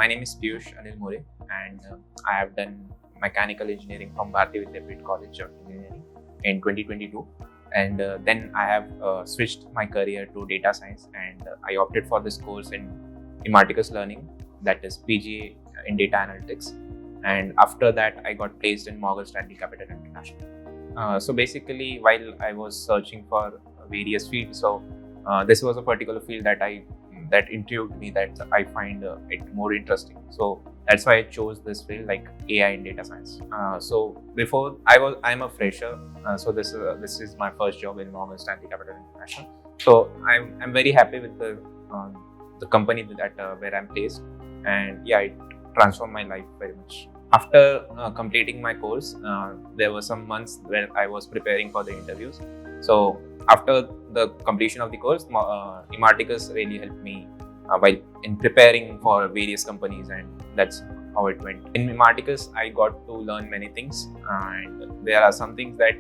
My name is Piyush and I have done mechanical engineering from Bharati Vidyapeeth College of Engineering in 2022. And then I have switched my career to data science, and I opted for this course in Imarticus Learning, that is PGA in data analytics. And after that, I got placed in Morgan Stanley Capital International. So basically, while I was searching for various fields, this was a particular field that intrigued me, that I find it more interesting. So that's why I chose this field, like AI and data science. So before I'm a fresher. So this is my first job in Morgan Stanley Capital International. So I'm very happy with the company that where I'm placed, and yeah, it transformed my life very much. After completing my course, there were some months where I was preparing for the interviews. So after the completion of the course, Imarticus really helped me while in preparing for various companies, and that's how it went. In Imarticus, I got to learn many things, and there are some things that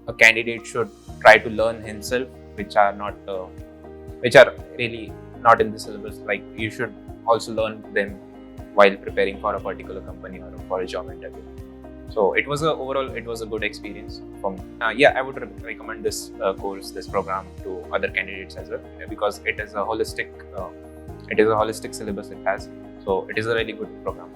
a candidate should try to learn himself, which are really not in the syllabus. Like, you should also learn them while preparing for a particular company or for a job interview. So it was a good experience for me. I would recommend this this program to other candidates as well, because it is a holistic syllabus it has. So it is a really good program.